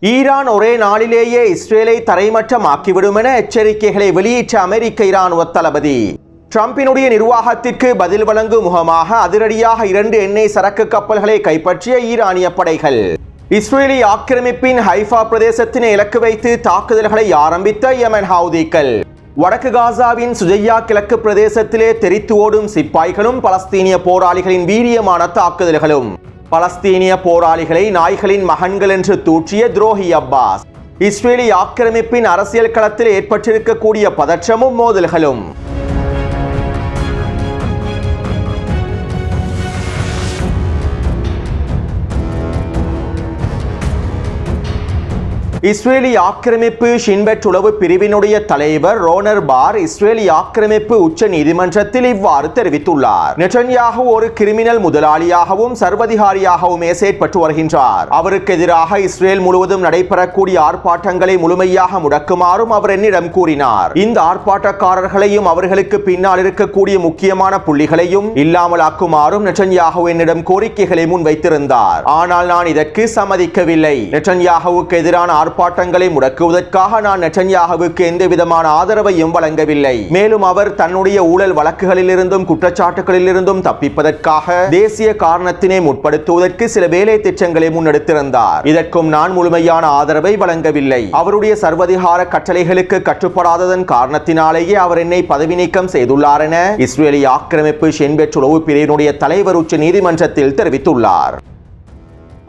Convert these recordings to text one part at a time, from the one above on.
Iran ஒரே நாளிலேயே இஸ்ரேலை தரைமட்டமாக்கிவிடும் என எச்சரிக்கைகளை வெளியிட்ட அமெரிக்க இராணுவ தளபதி. ட்ரம்பினுடைய நிர்வாகத்திற்கு பதில் வழங்கும் முகமாக அதிரடியாக 2 எண்ணெய் சரக்கு கப்பல்களை கைப்பற்றிய ஈரானிய படைகள். இஸ்ரேலி ஆக்கிரமிப்பின் ஹைஃபா பிரதேசத்தினை இலக்கு வைத்து தாக்குதல்களை ஆரம்பித்த யமன் ஹவுதிகள். வடக்கு காசாவின் சுஜையா கிழக்கு பிரதேசத்திலே தெரித்து ஓடும் சிப்பாய்களும் பலஸ்தீனிய போராளிகளின் வீரியமான தாக்குதல்களும். பலஸ்தீனிய போராளிகளை நாய்களின் மகன்கள் என்று தூற்றிய துரோகி அப்பாஸ். இஸ்ரேலி ஆக்கிரமிப்பின் அரசியல் களத்தில் ஏற்பட்டிருக்கக்கூடிய பதற்றமும் மோதல்களும். இஸ்ரேலி ஆக்கிரமிப்பு ஷின்பெட் உளவு பிரிவினுடைய தலைவர் ரோனர் பார் இஸ்ரேலி ஆக்கிரமிப்பு உச்ச நீதிமன்றத்தில் இவ்வாறு தெரிவித்துள்ளார். நெட்டன்யாஹு ஒரு கிரிமினல் முதலாளியாகவும் சர்வதிகாரியாகவுமே செயற்பட்டு வருகின்றார். அவருக்கு எதிராக இஸ்ரேல் முழுவதும் நடைபெறக்கூடிய ஆர்ப்பாட்டங்களை முழுமையாக முடக்குமாறும் அவர் என்னிடம் கூறினார். இந்த ஆர்ப்பாட்டக்காரர்களையும் அவர்களுக்கு பின்னால் இருக்கக்கூடிய முக்கியமான புள்ளிகளையும் இல்லாமலாக்குமாறும் நெட்டன்யாஹு என்னிடம் கோரிக்கைகளை முன்வைத்திருந்தார். ஆனால் நான் இதற்கு சம்மதிக்கவில்லை. நெட்டன்யாஹுவுக்கு எதிரான ஆர்ப்பாட்டங்களை முடக்குவதற்காக நான் நெட்டன்யாஹுவுக்கு எந்த விதமான ஆதரவையும் வழங்கவில்லை. மேலும் அவர் தன்னுடைய ஊழல் வழக்குகளிலிருந்தும் குற்றச்சாட்டுகளிலிருந்தும் தப்பிப்பதற்காக தேசிய காரணத்தினை முற்படுத்துவதற்கு சில வேலை திட்டங்களை முன்னெடுத்திருந்தார். இதற்கும் நான் முழுமையான ஆதரவை வழங்கவில்லை. அவருடைய சர்வதிகார கட்டளைகளுக்கு கட்டுப்படாததன் காரணத்தினாலேயே அவர் என்னை பதவி நீக்கம் செய்துள்ளார் என இஸ்ரேலி ஆக்கிரமிப்பு ஷின்பெட் உளவு பிரிவினுடைய தலைவர் உச்ச நீதிமன்றத்தில் தெரிவித்துள்ளார்.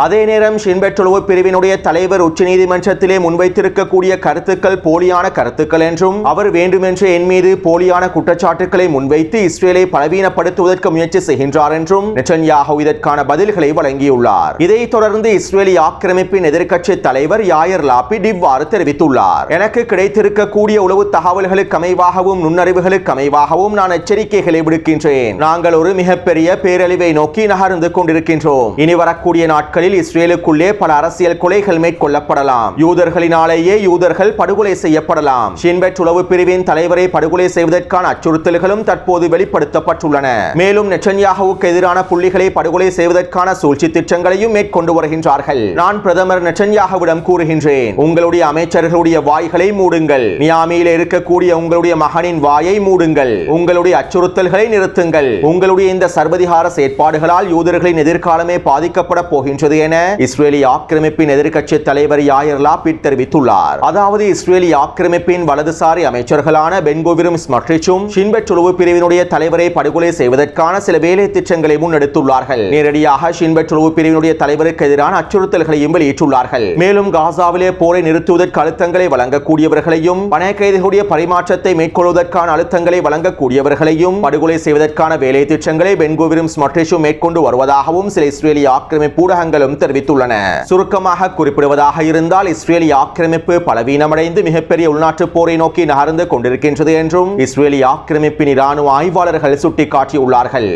அதே நேரம் ஷின்பெட் உளவு பிரிவினுடைய தலைவர் உச்ச நீதிமன்றத்திலே முன்வைத்திருக்கக்கூடிய கருத்துக்கள் போலியான கருத்துக்கள் என்றும் அவர் வேண்டுமென்றே என் மீது போலியான குற்றச்சாட்டுக்களை முன்வைத்து இஸ்ரேலை பலவீனப்படுத்துவதற்கு முயற்சி செய்கின்றார் என்றும் நெட்டன்யாஹு இதற்கான பதில்களை வழங்கியுள்ளார். இதைத் தொடர்ந்து இஸ்ரேலி ஆக்கிரமிப்பின் எதிர்க்கட்சி தலைவர் யாயர் லாபிட் இவ்வாறு தெரிவித்துள்ளார். எனக்கு கிடைத்திருக்கக்கூடிய உளவு தகவல்களுக்கு அமைவாகவும் நுண்ணறிவுகளுக்கு அமைவாகவும் நான் எச்சரிக்கைகளை விடுக்கின்றேன். நாங்கள் ஒரு மிகப்பெரிய பேரழிவை நோக்கி நகர்ந்து கொண்டிருக்கின்றோம். இனி வரக்கூடிய நாட்களில் இஸ்ரேலுக்குள்ளே பல அரசியல் கொலைகள் மேற்கொள்ளப்படலாம். யூதர்களினாலேயே யூதர்கள் படுகொலை செய்யப்படலாம். ஷின்பெட் உளவு பிரிவின் தலைவரை படுகொலை செய்வதற்கான அச்சுறுத்தல்களும் தற்போது வெளிப்படுத்தப்பட்டுள்ளன. மேலும் நெட்டன்யாஹுவுக்கு எதிரான புள்ளிகளை படுகொலை செய்வதற்கான சூழ்ச்சி திட்டங்களையும் மேற்கொண்டு வருகின்றார்கள். நான் பிரதமர் நெட்டன்யாஹுவிடம் கூறுகின்றேன், உங்களுடைய அமைச்சர்களுடைய வாய்களை மூடுங்கள். நியாமியில் இருக்கக்கூடிய உங்களுடைய மகனின் வாயை மூடுங்கள். உங்களுடைய அச்சுறுத்தல்களை நிறுத்துங்கள். உங்களுடைய இந்த சர்வதிகார செயற்பாடுகளால் யூதர்களின் எதிர்காலமே பாதிக்கப்பட போகின்றது என இஸ்ரேலி ஆக்கிரமிப்பின் எதிர்க்கட்சி தலைவர் யாயர் லாபிட் தெரிவித்துள்ளார். அதாவது இஸ்ரேலி ஆக்கிரமிப்பின் வலதுசாரி அமைச்சர்களான பென்கோவிரும் ஸ்மட்ரிச்சும் ஷின்பெட் உளவு பிரிவினுடைய தலைவரை படுகொலை செய்வதற்கான சில வேலை திட்டங்களை முன்னெடுத்துள்ளார்கள். நேரடியாக ஷின்பெட் உளவு பிரிவினுடைய தலைவருக்கு எதிரான அச்சுறுத்தல்களையும் வெளியிட்டுள்ளார்கள். மேலும் காசாவிலே போரை நிறுத்துவதற்கு அழுத்தங்களை வழங்கக்கூடியவர்களையும் பண கைதிகளுடைய பரிமாற்றத்தை மேற்கொள்வதற்கான அழுத்தங்களை வழங்கக்கூடியவர்களையும் படுகொலை செய்வதற்கான வேலை திட்டங்களை பென்கோவிரும் ஸ்மட்ரிச்சும் மேற்கொண்டு வருவதாகவும் சில இஸ்ரேலி ஆக்கிரமிப்பு ஊடகங்களும் தெரிவித்துள்ளன. சுருக்கமாக குறிப்பிடுவதாக இருந்தால் இஸ்ரேலி ஆக்கிரமிப்பு பலவீனமடைந்து மிகப்பெரிய உள்நாட்டு போரை நோக்கி நகர்ந்து கொண்டிருக்கின்றது என்றும் இஸ்ரேலி ஆக்கிரமிப்பின் இராணுவ ஆய்வாளர்கள் சுட்டிக்காட்டியுள்ளார்கள்.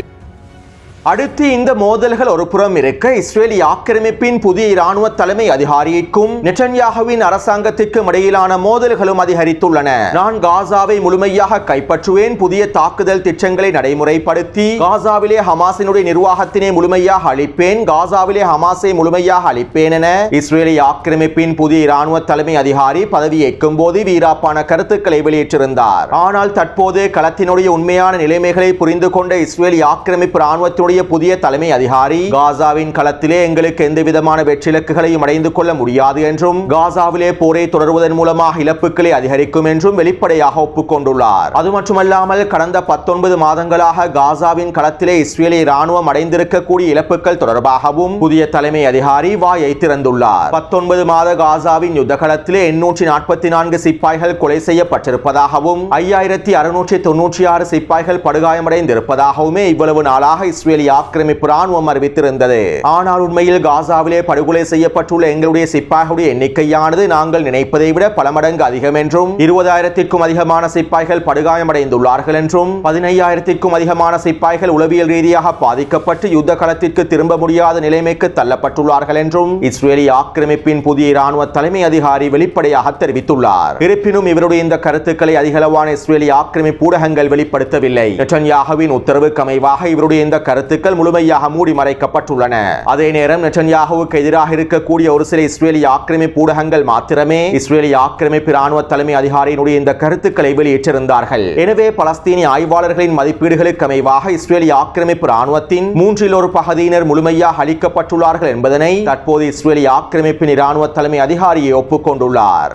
அடுத்து இந்த மோதல்கள் ஒரு புறம் இருக்க இஸ்ரேலி ஆக்கிரமிப்பின் புதிய இராணுவ தலைமை அதிகாரிக்கும் நெட்டன்யாஹுவின் அரசாங்கத்திற்கும் இடையிலான மோதல்களும் அதிகரித்துள்ளன. நான் காசாவை முழுமையாக கைப்பற்றுவேன், புதிய தாக்குதல் திட்டங்களை நடைமுறைப்படுத்தி காசாவிலே ஹமாஸினுடைய நிர்வாகத்தினை முழுமையாக அளிப்பேன், காசாவிலே ஹமாஸை முழுமையாக அளிப்பேன் என இஸ்ரேலி ஆக்கிரமிப்பின் புதிய இராணுவ தலைமை அதிகாரி பதவியேற்கும் போது வீராப்பான கருத்துக்களை வெளியிட்டிருந்தார். ஆனால் தற்போது களத்தினுடைய உண்மையான நிலைமைகளை புரிந்து கொண்ட இஸ்ரேலி ஆக்கிரமிப்பு இராணுவத்தினுடைய புதிய தலைமை அதிகாரி காசாவின் களத்திலே எங்களுக்கு எந்த விதமான வெற்றிலக்குகளையும் அடைந்து கொள்ள முடியாது என்றும் காசாவிலே போரை தொடர்வதன் மூலமாக இழப்புகளை அதிகரிக்கும் என்றும் வெளிப்படையாக ஒப்புக்கொண்டுள்ளார். அது மட்டுமல்லாமல் கடந்த 19 மாதங்களாக காசாவின் களத்திலே இஸ்ரேலி இராணுவம் அடைந்திருக்கக்கூடிய இழப்புகள் தொடர்பாகவும் புதிய தலைமை அதிகாரி வாயை திறந்துள்ளார். 19 மாத காசாவின் யுத்த களத்திலே 844 சிப்பாய்கள் கொலை செய்யப்பட்டிருப்பதாகவும் 5696 சிப்பாய்கள் படுகாயமடைந்திருப்பதாகவுமே இவ்வளவு நாளாக இஸ்ரேலி ஆக்கிரமிப்பு ராணுவம் அறிவித்திருந்தது. ஆனால் உண்மையில் காசாவிலே படுகொலை செய்யப்பட்டுள்ள எங்களுடைய சிப்பாய்களுடைய எண்ணிக்கையானது நாங்கள் நினைப்பதை விட பல மடங்கு அதிகம் என்றும் 20,000க்கும் அதிகமான சிப்பாய்கள் படுகாயமடைந்துள்ளார்கள் என்றும் 15,000க்கும் அதிகமான சிப்பாய்கள் உளவியல் ரீதியாக பாதிக்கப்பட்டு யுத்த களத்திற்கு திரும்ப முடியாத நிலைமைக்கு தள்ளப்பட்டுள்ளார்கள் என்றும் இஸ்ரேலி ஆக்கிரமிப்பின் புதிய இராணுவ தலைமை அதிகாரி வெளிப்படையாக தெரிவித்துள்ளார். இருப்பினும் இவருடைய இந்த கருத்துக்களை அதிகளவான இஸ்ரேலி ஆக்கிரமிப்பு ஊடகங்கள் வெளிப்படுத்தவில்லை. நெட்டன்யாஹுவின் உத்தரவுக்கு அமைவாக இவருடைய இந்த கருத்து கருத்துக்கள் முழுமையாக மூடி மறைக்கப்பட்டுள்ளன. அதே நேரம் நெட்டன்யாகுவுக்கு எதிராக இருக்கக்கூடிய ஒரு சில இஸ்ரேலிய ஆக்கிரமிப்பு ஊடகங்கள் மாத்திரமே இஸ்ரேலிய ஆக்கிரமிப்பு ராணுவ தலைமை அதிகாரியினுடைய இந்த கருத்துக்களை வெளியிட்டிருந்தார்கள். எனவே பலஸ்தீனிய ஆய்வாளர்களின் மதிப்பீடுகளுக்கு அமைவாக இஸ்ரேலிய ஆக்கிரமிப்பு ராணுவத்தின் 1/3 பகுதியினர் முழுமையாக அழிக்கப்பட்டுள்ளார்கள் என்பதனை தற்போது இஸ்ரேலிய ஆக்கிரமிப்பின் ராணுவ தலைமை அதிகாரியை ஒப்புக்கொண்டுள்ளார்.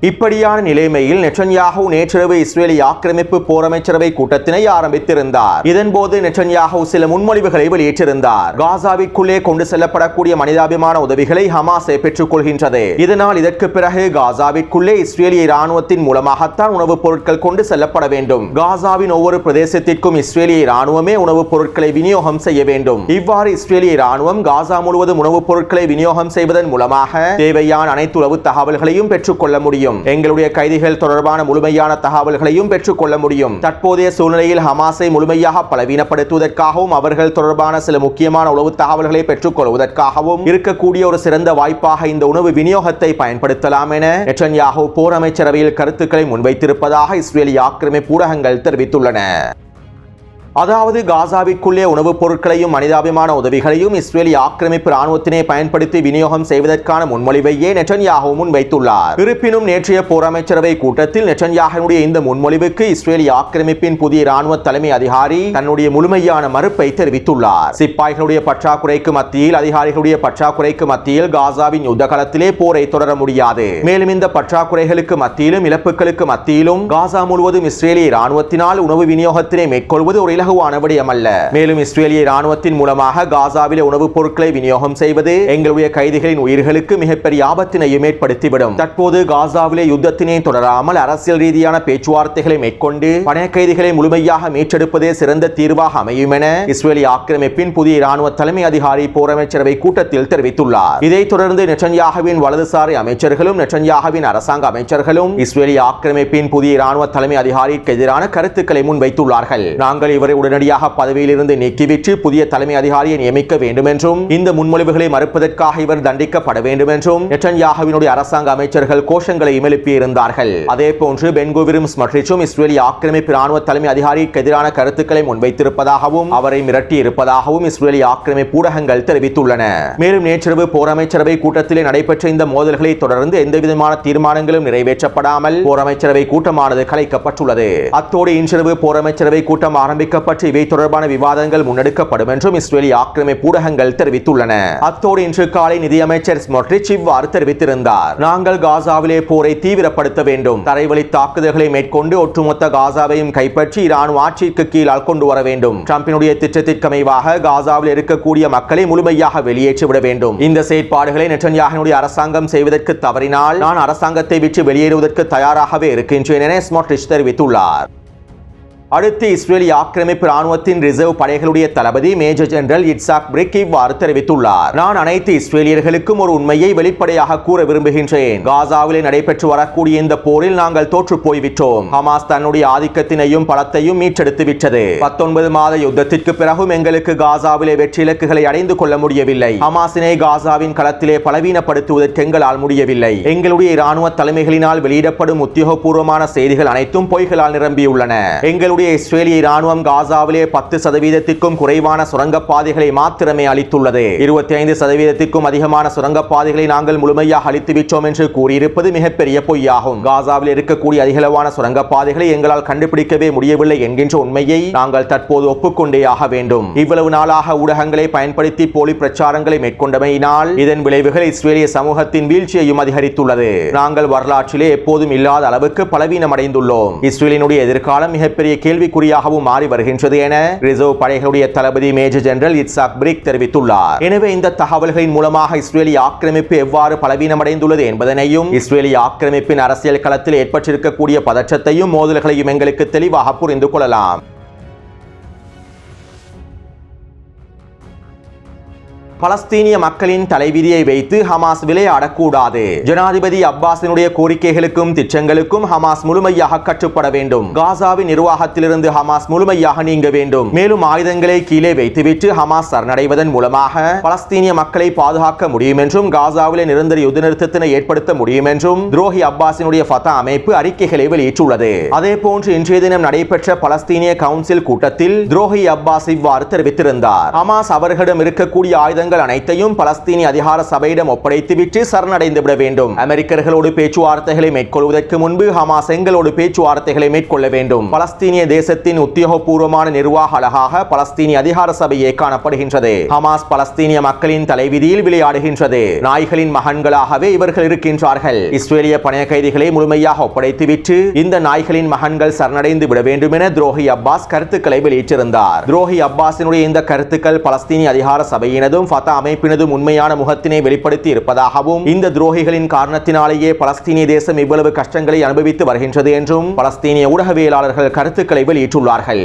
இப்படியான நிலைமையில் நெட்டன்யாகு நேற்றிரவு இஸ்ரேலிய ஆக்கிரமிப்பு போர் அமைச்சரவை கூட்டத்தினை ஆரம்பித்திருந்தார். இதன்போது நெட்டன்யாகு சில முன்மொழிவுகளை வெளியிட்டிருந்தார். காசாவிற்குள்ளே கொண்டு செல்லப்படக்கூடிய மனிதாபிமான உதவிகளை ஹமாஸை பெற்றுக் கொள்கின்றது. இதனால் இதற்கு பிறகு காசாவிற்குள்ளே இஸ்ரேலிய ராணுவத்தின் மூலமாகத்தான் உணவுப் பொருட்கள் கொண்டு செல்லப்பட வேண்டும். காசாவின் ஒவ்வொரு பிரதேசத்திற்கும் இஸ்ரேலிய ராணுவமே உணவுப் பொருட்களை விநியோகம் செய்ய வேண்டும். இவ்வாறு இஸ்ரேலிய ராணுவம் காசா முழுவதும் உணவுப் பொருட்களை விநியோகம் செய்வதன் மூலமாக தேவையான அனைத்து உளவு தகவல்களையும் பெற்றுக் கொள்ள முடியும். எங்களுடைய கைதிகள் தொடர்பான முழுமையான தகவல்களையும் பெற்றுக் கொள்ள முடியும். தற்போதைய சூழ்நிலையில் ஹமாஸை முழுமையாக பலவீனப்படுத்துவதற்காகவும் அவர்கள் தொடர்பான சில முக்கியமான உளவு தகவல்களை பெற்றுக் கொள்வதற்காகவும் இருக்கக்கூடிய ஒரு சிறந்த வாய்ப்பாக இந்த உணவு விநியோகத்தை பயன்படுத்தலாம் என நெட்டன்யாகு போர் அமைச்சரவையில் கருத்துக்களை முன்வைத்திருப்பதாக இஸ்ரேலிய ஆக்கிரமிப்பு ஊடகங்கள் தெரிவித்துள்ளன. அதாவது காசாவிற்குள்ளே உணவுப் பொருட்களையும் மனிதாபிமான உதவிகளையும் இஸ்ரேலிய ஆக்கிரமிப்பு ராணுவத்தினை பயன்படுத்தி விநியோகம் செய்வதற்கான முன்மொழிவையே நெட்டன்யாகு முன்வைத்துள்ளார். இருப்பினும் நேற்றைய போர் அமைச்சரவை கூட்டத்தில் நெட்டன்யாகுவுடைய இந்த முன்மொழிவுக்கு இஸ்ரேலிய ஆக்கிரமிப்பின் புதிய ராணுவ தலைமை அதிகாரி தன்னுடைய முழுமையான மறுப்பை தெரிவித்துள்ளார். சிப்பாய்களுடைய பற்றாக்குறைக்கு மத்தியில் அதிகாரிகளுடைய பற்றாக்குறைக்கு மத்தியில் காசாவின் யுத்த களத்திலே போரை தொடர முடியாது. மேலும் இந்த பற்றாக்குறைகளுக்கு மத்தியிலும் இழப்புகளுக்கு மத்தியிலும் காசா முழுவதும் இஸ்ரேலிய ராணுவத்தினால் உணவு விநியோகத்தினை மேற்கொள்வது ஒரு இலகுவான விடயமல்ல. மேலும் இஸ்ரேலிய ராணுவத்தின் மூலமாக காசாவிலே உணவுப் பொருட்களை விநியோகம் செய்வது எங்களுடைய கைதிகளின் உயிர்களுக்கு மிகப்பெரிய ஆபத்தினையும் ஏற்படுத்திவிடும். தற்போது காசாவிலே யுத்தத்தினை தொடராமல் அரசியல் ரீதியான பேச்சுவார்த்தைகளை மேற்கொண்டு பணைய கைதிகளை முழுமையாக மீட்டெடுப்பதே சிறந்த தீர்வாக அமையும் என இஸ்ரேலிய ஆக்கிரமிப்பின் புதிய ராணுவ தலைமை அதிகாரி போர் அமைச்சரவை கூட்டத்தில் தெரிவித்துள்ளார். இதைத் தொடர்ந்து நெட்டன்யாகுவின் வலதுசாரி அமைச்சர்களும் நெட்டன்யாகுவின் அரசாங்க அமைச்சர்களும் இஸ்ரேலிய ஆக்கிரமிப்பின் புதிய ராணுவ தலைமை அதிகாரிக்கு எதிரான கருத்துக்களை முன்வைத்துள்ளார்கள். நாங்கள் இவரை உடனடியாக பதவியிலிருந்து நீக்கிவிட்டு புதிய தலைமை அதிகாரியை நியமிக்க வேண்டும் என்றும் இந்த முன்மொழிவுகளை மறுப்பதற்காக இவர் தண்டிக்கப்பட வேண்டும் என்றும் நெட்டன்யாகுவினுடைய அரசாங்க அமைச்சர்கள் கோஷங்களை எழுப்பியிருந்தார்கள். அதே போன்று பென்குவிரும் ஸ்மட்ரிச்சும் இஸ்ரேலிய ஆக்கிரமிப்பு ராணுவ தலைமை அதிகாரிக்கு எதிரான கருத்துக்களை முன்வைத்திருப்பதாகவும் அவரை மிரட்டி இருப்பதாகவும் இஸ்ரேலிய ஆக்கிரமிப்பு ஊடகங்கள் தெரிவித்துள்ளன. மேலும் நேற்றிரவு போர் அமைச்சரவை கூட்டத்திலே நடைபெற்ற இந்த மோதல்களை தொடர்ந்து எந்தவிதமான தீர்மானங்களும் நிறைவேற்றப்படாமல் போர் அமைச்சரவை கூட்டமானது கலைக்கப்பட்டுள்ளது. அத்தோடு இன்றிரவு போர் அமைச்சரவை கூட்டம் ஆரம்பிக்கப்பட்டு இவை தொடர்பான விவாதங்கள் முன்னெடுக்கப்படும் என்றும் இஸ்ரேலிய ஆக்கிரமிப்பு ஊடகங்கள் தெரிவித்துள்ளன. அத்தோடு இன்று காலை நிதியமைச்சர் ஸ்மோட்ரிச் இவ்வாறு தெரிவித்திருந்தார். நாங்கள் காசாவிலே போரை தீவிரப்படுத்த வேண்டும். தரைவழி தாக்குதல்களை மேற்கொண்டு ஒட்டுமொத்த காசாவையும் கைப்பற்றி இராணுவ ஆட்சிக்கு கீழால் கொண்டு வர வேண்டும். ட்ரம்பினுடைய திட்டத்திற்கு அமைவாக காசாவில் இருக்கக்கூடிய மக்களை முழுமையாக வெளியேற்றிவிட வேண்டும். இந்த செயற்பாடுகளை நெட்டன்யாகுவினுடைய அரசாங்கம் செய்வதற்கு தவறினால் நான் அரசாங்கத்தை விட்டு வெளியேறுவதற்கு தயாராகவே இருக்கின்றேன் என ஸ்மோட்ரிச் தெரிவித்துள்ளார். அடுத்து இஸ்ரேலிய ஆக்கிரமிப்பு ராணுவத்தின் ரிசர்வ் படைகளுடைய தளபதி மேஜர் ஜெனரல் இட்சாக் பிரிக் இவ்வாறு தெரிவித்துள்ளார். நான் அனைத்து இஸ்ரேலியர்களுக்கும் ஒரு உண்மையை வெளிப்படையாக கூற விரும்புகின்றேன். காசாவிலே நடைபெற்று வரக்கூடிய இந்த போரில் நாங்கள் தோற்று போய்விட்டோம். ஹமாஸ் தன்னுடைய ஆதிக்கத்தினையும் பலத்தையும் மீட்டெடுத்து விட்டது. 19 மாத யுத்தத்திற்கு பிறகும் எங்களுக்கு காசாவிலே வெற்றி இலக்குகளை அடைந்து கொள்ள முடியவில்லை. ஹமாஸினை காசாவின் களத்திலே பலவீனப்படுத்துவதற்கு எங்களால் முடியவில்லை. எங்களுடைய இராணுவ தலைமைகளினால் வெளியிடப்படும் உத்தியோகபூர்வமான செய்திகள் அனைத்தும் பொய்களால் நிரம்பியுள்ளன. எங்களுடைய இஸ்ரேலிய ராணுவம் காசாவிலே 10% குறைவான சுரங்கப்பாதைகளை மாத்திரமே அளித்துள்ளது. 25% அதிகமான சுரங்கப்பாதைகளை நாங்கள் முழுமையாக அளித்துவிட்டோம் என்று கூறியிருப்பது மிகப்பெரிய பொய்யாகும். காசாவில் இருக்கக்கூடிய அதிகளவான சுரங்கப்பாதைகளை எங்களால் கண்டுபிடிக்கவே முடியவில்லை என்கின்ற உண்மையை நாங்கள் தற்போது ஒப்புக்கொண்டே ஆக வேண்டும். இவ்வளவு நாளாக ஊடகங்களை பயன்படுத்தி போலி பிரச்சாரங்களை மேற்கொண்டமையினால் இதன் விளைவுகள் இஸ்ரேலிய சமூகத்தின் வீழ்ச்சியையும் அதிகரித்துள்ளது. நாங்கள் வரலாற்றிலே எப்போதும் இல்லாத அளவுக்கு பலவீனமடைந்துள்ளோம். இஸ்ரேலினுடைய எதிர்காலம் மிகப்பெரிய கேள்விக்குறியாகவும் மாறி வருகின்றது என ரிசர்வ் படைகளுடைய தளபதி மேஜர் ஜெனரல் இட்சாக் பிரிக் தெரிவித்துள்ளார். எனவே இந்த தகவல்களின் மூலமாக இஸ்ரேலிய ஆக்கிரமிப்பு எவ்வாறு பலவீனமடைந்துள்ளது என்பதனையும் இஸ்ரேலிய ஆக்கிரமிப்பின் அரசியல் களத்தில் ஏற்பட்டிருக்கக்கூடிய பதற்றத்தையும் மோதல்களையும் எங்களுக்கு தெளிவாக புரிந்து கொள்ளலாம். பலஸ்தீனிய மக்களின் தலைவிதியை வைத்து ஹமாஸ் விளையாடக்கூடாது. ஜனாதிபதி அப்பாஸினுடைய கோரிக்கைகளுக்கும் திட்டங்களுக்கும் ஹமாஸ் முழுமையாக கட்டுப்பட வேண்டும். காசாவின் நிர்வாகத்திலிருந்து ஹமாஸ் முழுமையாக நீங்க வேண்டும். மேலும் ஆயுதங்களை கீழே வைத்துவிட்டு ஹமாஸ் சரணடைவதன் மூலமாக பலஸ்தீனிய மக்களை பாதுகாக்க முடியும் என்றும் காசாவிலே நிரந்தர யுத்த நிறுத்தத்தினை ஏற்படுத்த முடியும் என்றும் துரோகி அப்பாஸினுடைய ஃபதா அமைப்பு அறிக்கைகளை வெளியிட்டுள்ளது. அதே போன்று இன்றைய தினம் நடைபெற்ற பலஸ்தீனிய கவுன்சில் கூட்டத்தில் துரோகி அப்பாஸ் இவ்வாறு தெரிவித்திருந்தார். ஹமாஸ் அவர்களிடம் இருக்கக்கூடிய ஆயுதங்கள் அனைத்தையும் பலஸ்தீனிய அதிகார சபையிடம் ஒப்படைத்துவிட்டு சரணடைந்து விட வேண்டும். அமெரிக்கர்களோடு பேச்சுவார்த்தைகளை மேற்கொள்வதற்கு முன்பு ஹமாஸ் எங்களோடு பேச்சுவார்த்தைகளை மேற்கொள்ள வேண்டும். பலஸ்தீனிய தேசத்தின் உத்தியோகபூர்வமான நிர்வாக அழகாக பலஸ்தீனிய அதிகார சபையே காணப்படுகின்றது. ஹமாஸ் பலஸ்தீனிய மக்களின் தலைவிதியில் விளையாடுகின்றது. நாய்களின் மகன்களாகவே இவர்கள் இருக்கின்றார்கள். இஸ்ரேலிய பணைய கைதிகளை முழுமையாக ஒப்படைத்துவிட்டு இந்த நாய்களின் மகன்கள் சரணடைந்து விட வேண்டும் என துரோகி அப்பாஸ் கருத்துக்களை வெளியிட்டிருந்தார். துரோகி அப்பாஸினுடைய இந்த கருத்துக்கள் பலஸ்தீனிய அதிகார சபையினதும் ஃபதா அமைப்பினதும் உண்மையான முகத்தினை வெளிப்படுத்தி இருப்பதாகவும் இந்த துரோகிகளின் காரணத்தினாலேயே பலஸ்தீனிய தேசம் இவ்வளவு கஷ்டங்களை அனுபவித்து வருகின்றது என்றும் பலஸ்தீனிய ஊடகவியலாளர்கள் கருத்துக்களை வெளியிட்டுள்ளார்கள்.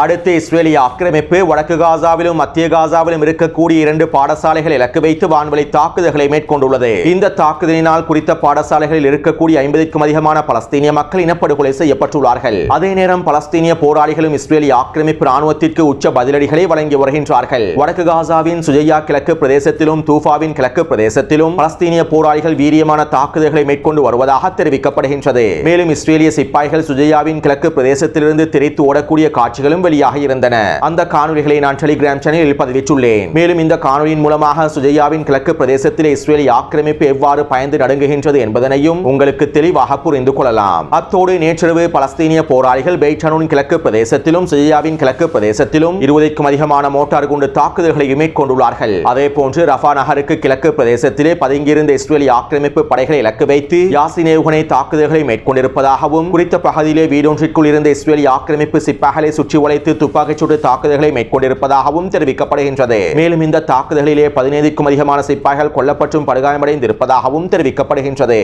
அடுத்து இஸ்ரேலிய ஆக்கிரமிப்பு. வடக்கு காசாவிலும் மத்திய காசாவிலும் இருக்கக்கூடிய 2 பாடசாலைகள் இலக்கு வைத்து வான்வழி தாக்குதல்களை மேற்கொண்டுள்ளது. இந்த தாக்குதலினால் குறித்த பாடசாலைகளில் இருக்கக்கூடிய 50க்கும் அதிகமான பலஸ்தீனிய மக்கள் இனப்படுகொலை செய்யப்பட்டுள்ளார்கள். அதே நேரம் பலஸ்தீனிய போராளிகளும் இஸ்ரேலிய ஆக்கிரமிப்பு ராணுவத்திற்கு உச்ச பதிலடிகளை வழங்கி வருகின்றார்கள். வடக்கு காசாவின் சுஜையா கிழக்கு பிரதேசத்திலும் தூஃபாவின் கிழக்கு பிரதேசத்திலும் பலஸ்தீனிய போராளிகள் வீரியமான தாக்குதல்களை மேற்கொண்டு வருவதாக தெரிவிக்கப்படுகின்றது. மேலும் இஸ்ரேலிய சிப்பாய்கள் சுஜையாவின் கிழக்கு பிரதேசத்திலிருந்து தெரித்து ஓடக்கூடிய காட்சிகளும் வெளியாக இருந்தன. அந்த காணொளிகளை நான் டெலிகிராம் சேனலில் பதிவிட்டுள்ளேன். மேலும் இந்த காணொளியின் மூலமாக சுஜையாவின் கிழக்கு பிரதேசத்தில் இஸ்ரேலிய ஆக்கிரமிப்பு எவ்வாறு பயந்து நடுங்குகின்றது என்பதனையும் உங்களுக்கு தெளிவாக புரிந்து கொள்ளலாம். அத்தோடு நேற்றிரவு பலஸ்தீனிய போராளிகள் பெய்ட்-ஹனூன் கிழக்கு பிரதேசத்திலும் சுஜையாவின் கிழக்கு பிரதேசத்திலும் 20க்கும் அதிகமான மோட்டார் குண்டு தாக்குதல்களை மேற்கொண்டுள்ளார்கள். அதே போன்று ரஃபா நகருக்கு கிழக்கு பிரதேசத்திலே பதுங்கியிருந்த இஸ்ரேலிய ஆக்கிரமிப்பு படைகளை இலக்கு வைத்து யாசின் ஏவுகணை தாக்குதல்களை மேற்கொண்டிருப்பதாகவும் குறித்த பகுதியிலே வீடொன்றிற்குள் இருந்த இஸ்ரேலிய ஆக்கிரமிப்பு சிப்பாய்களை சுற்றி துப்பாக்கிச்சூடு தாக்குதல்களை மேற்கொண்டிருப்பதாகவும் தெரிவிக்கப்படுகின்றது. மேலும் இந்த தாக்குதலிலே 15க்கும் அதிகமான சிப்பாய்கள் கொல்லப்பட்டும் படுகாயமடைந்திருப்பதாகவும் தெரிவிக்கப்படுகின்றது.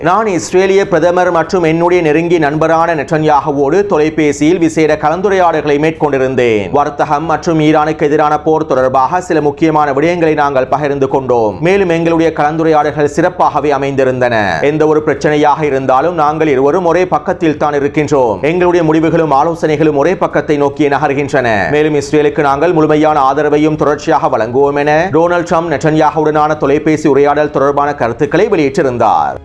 நான் இஸ்ரேலிய பிரதமர் மற்றும் என்னுடைய நெருங்கிய நண்பரான நெட்டன்யாகுவோடு தொலைபேசியில் விசேட கலந்துரையாடல்களை மேற்கொண்டிருந்தேன். வர்த்தகம் மற்றும் ஈரானுக்கு எதிரான போர் தொடர்பாக சில முக்கியமான விடயங்களை நாங்கள் பகிர்ந்து கொண்டோம். மேலும் எங்களுடைய கலந்துரையாடல்கள் சிறப்பாகவே அமைந்திருந்தன. எந்த ஒரு பிரச்சனையாக இருந்தாலும் நாங்கள் இருவரும் ஒரே பக்கத்தில் தான் இருக்கின்றோம். எங்களுடைய முடிவுகளும் ஆலோசனைகளும் ஒரே பக்கத்தை நோக்கி நகர்கின்றன. மேலும் இஸ்ரேலுக்கு நாங்கள் முழுமையான ஆதரவையும் தொடர்ச்சியாக வழங்குவோம் என டொனால்ட் ட்ரம்ப் நெட்டன்யாகுவுடனான தொலைபேசி உரையாடல் தொடர்பான கருத்துக்களை வெளியிட்டிருந்தார்.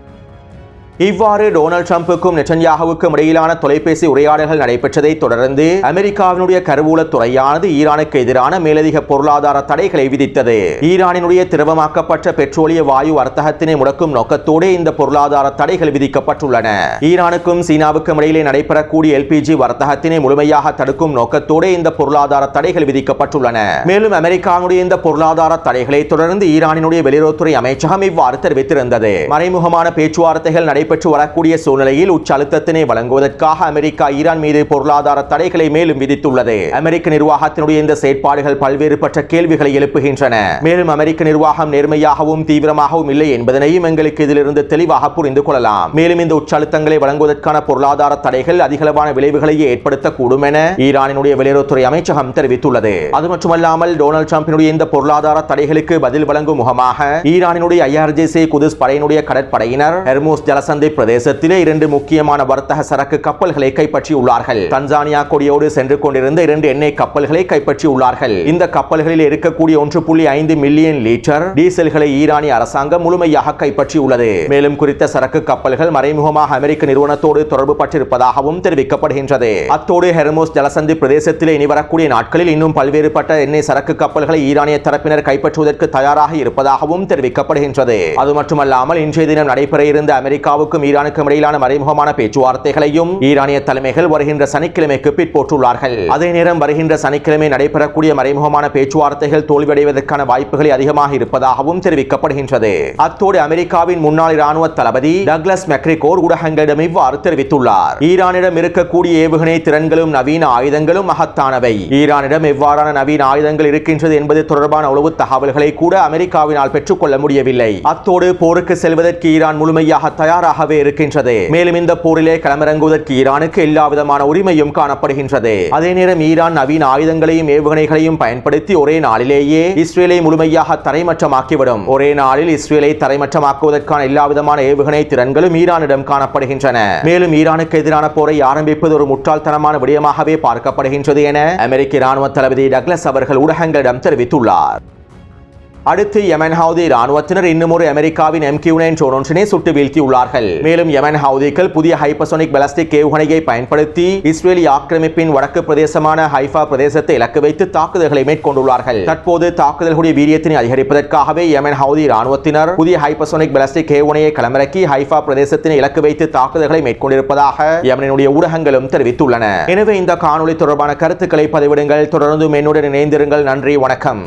இவ்வாறு டொனால்ட் ட்ரம்புக்கும் நெட்டன்யாகுவுக்கும் இடையிலான தொலைபேசி உரையாடல்கள் நடைபெற்றதை தொடர்ந்து அமெரிக்காவினுடைய கருவூலத்துறையானது ஈரானுக்கு எதிரான மேலதிக பொருளாதார தடைகளை விதித்தது. ஈரானினுடைய திரவமாக்கப்பட்ட பெட்ரோலிய வாயு வர்த்தகத்தினை முடக்கும் நோக்கத்தோடு இந்த பொருளாதார தடைகள் விதிக்கப்பட்டுள்ளன. ஈரானுக்கும் சீனாவுக்கும் இடையிலே நடைபெறக்கூடிய LPG வர்த்தகத்தினை முழுமையாக தடுக்கும் நோக்கத்தோடு இந்த பொருளாதார தடைகள் விதிக்கப்பட்டுள்ளன. மேலும் அமெரிக்காவுடைய இந்த பொருளாதார தடைகளை தொடர்ந்து ஈரானினுடைய வெளியுறவுத்துறை அமைச்சகம் இவ்வாறு தெரிவித்திருந்தது. மறைமுகமான பேச்சுவார்த்தைகள் பெற்று வரக்கூடிய சூழ்நிலையில் உச்ச அழுத்தத்தினை வழங்குவதற்காக அமெரிக்கா ஈரான் மீது பொருளாதார தடைகளை மேலும் விதித்துள்ளது. அமெரிக்க நிர்வாகத்தினுடைய இந்த செயற்பாடுகள் பல்வேறுபட்ட கேள்விகளை எழுப்புகின்றன. மேலும் அமெரிக்க நிர்வாகம் நேர்மையாகவும் தீவிரமாகவும் இல்லை என்பதனையும் எங்களுக்கு இதிலிருந்து தெளிவாக புரிந்து கொள்ளலாம். மேலும் இந்த உச்ச அழுத்தங்களை வழங்குவதற்கான பொருளாதார தடைகள் அதிகளவான விளைவுகளையே ஏற்படுத்தக்கூடும் என ஈரானினுடைய வெளியுறவுத்துறை அமைச்சகம் தெரிவித்துள்ளது. அது மட்டுமல்லாமல் டொனால்ட் ட்ரம்பினுடைய இந்த பொருளாதார தடைகளுக்கு பதில் வழங்கும் முகமாக ஈரானினுடைய IRGC குதுஸ் படையினுடைய கடற்படையினர் ஹெர்முஸ் ஜலசந்தி பிரதேசத்திலே 2 முக்கியமான வர்த்தக சரக்கு கப்பல்களை கைப்பற்றியுள்ளார்கள். தன்சானியா கொடியோடு சென்று கொண்டிருந்த 2 எண்ணெய் கப்பல்களை கைப்பற்றியுள்ளார்கள். இந்த கப்பல்களில் இருக்கக்கூடிய 1.5 மில்லியன் லிட்டர் டீசல்களை ஈரானிய அரசாங்கம் முழுமையாக கைப்பற்றியுள்ளது. மேலும் குறித்த சரக்கு கப்பல்கள் மறைமுகமாக அமெரிக்க நிறுவனத்தோடு தொடர்பு பட்டிருப்பதாகவும் தெரிவிக்கப்படுகின்றது. அத்தோடு ஹெர்முஸ் ஜலசந்தி பிரதேசத்திலே இனி வரக்கூடிய நாட்களில் இன்னும் பல்வேறுபட்ட எண்ணெய் சரக்கு கப்பல்களை ஈரானிய தரப்பினர் கைப்பற்றுவதற்கு தயாராக இருப்பதாகவும் தெரிவிக்கப்படுகின்றது. அது மட்டுமல்லாமல் இன்றைய தினம் நடைபெற இருந்த அமெரிக்காவுக்கும் ஈரானுக்கும் இடையிலான மறைமுகமான பேச்சுவார்த்தைகளையும் ஈரானிய தலைமைகள் வருகின்ற சனிக்கிழமைக்கு பிற்போட்டுள்ளார்கள். அதே நேரம் வருகின்ற சனிக்கிழமை நடைபெறக்கூடிய மறைமுகமான பேச்சுவார்த்தைகள் தோல்வியடைவதற்கான வாய்ப்புகள் அதிகமாக இருப்பதாகவும் தெரிவிக்கப்படுகின்றது. அத்தோடு அமெரிக்காவின் முன்னாள் இராணுவ தளபதி டக்ளஸ் மெக்ரிகோர் ஊடகங்களிடம் இவ்வாறு தெரிவித்துள்ளார். ஈரானிடம் இருக்கக்கூடிய ஏவுகணை திறன்களும் நவீன ஆயுதங்களும் மகத்தானவை. ஈரானிடம் எவ்வாறான நவீன ஆயுதங்கள் இருக்கின்றது என்பது தொடர்பான உளவு தகவல்களை கூட அமெரிக்காவினால் பெற்றுக்கொள்ள முடியவில்லை. அத்தோடு போருக்கு செல்வதற்கு ஈரான் முழுமையாக தயாராக உறுதியாகவே இருக்கின்றது. மேலும் இந்த போரிலே களமிறங்குவதற்கு ஈரானுக்கு எல்லா விதமான உரிமையும் காணப்படுகின்றது. அதே நேரம் ஈரான் நவீன ஆயுதங்களையும் ஏவுகணைகளையும் பயன்படுத்தி ஒரே நாளிலேயே இஸ்ரேலை முழுமையாக தரைமட்டமாக்கிவிடும். ஒரே நாளில் இஸ்ரேலை தரைமட்டமாக்குவதற்கான எல்லா விதமான ஏவுகணை திறன்களும் ஈரானிடம் காணப்படுகின்றன. மேலும் ஈரானுக்கு எதிரான போரை ஆரம்பிப்பது ஒரு முட்டாள்தனமான விடயமாகவே பார்க்கப்படுகின்றது என அமெரிக்க இராணுவ தளபதி டக்ளஸ் அவர்கள் ஊடகங்களிடம் தெரிவித்துள்ளார். அடுத்து யமன் ஹவுதி ராணுவத்தினர் இன்னும் ஒரு அமெரிக்காவின் MQ-9 ட்ரோன் ஒன்றினை சுட்டு வீழ்த்தியுள்ளார்கள். மேலும் யமன் ஹவுதிகள் புதிய ஹைப்பர்சோனிக் பாலிஸ்டிக் ஏவுகணையை பயன்படுத்தி இஸ்ரேலி ஆக்கிரமிப்பின் வடக்கு பிரதேசமான ஹைஃபா பிரதேசத்தை இலக்கு வைத்து தாக்குதல்களை மேற்கொண்டுள்ளார்கள். தற்போது தாக்குதல்களுடைய வீரியத்தினை அதிகரிப்பதற்காகவே யமன் ஹவுதி ராணுவத்தினர் புதிய ஹைப்பர்சோனிக் பாலிஸ்டிக் ஏவுகணையை களமிறக்கி ஹைஃபா பிரதேசத்தினை இலக்கு வைத்து தாக்குதல்களை மேற்கொண்டிருப்பதாக யமனினுடைய ஊடகங்களும் தெரிவித்துள்ளன. எனவே இந்த காணொலி தொடர்பான கருத்துக்களை பதிவிடுங்கள். தொடர்ந்தும் என்னுடன் இணைந்திருங்கள். நன்றி, வணக்கம்.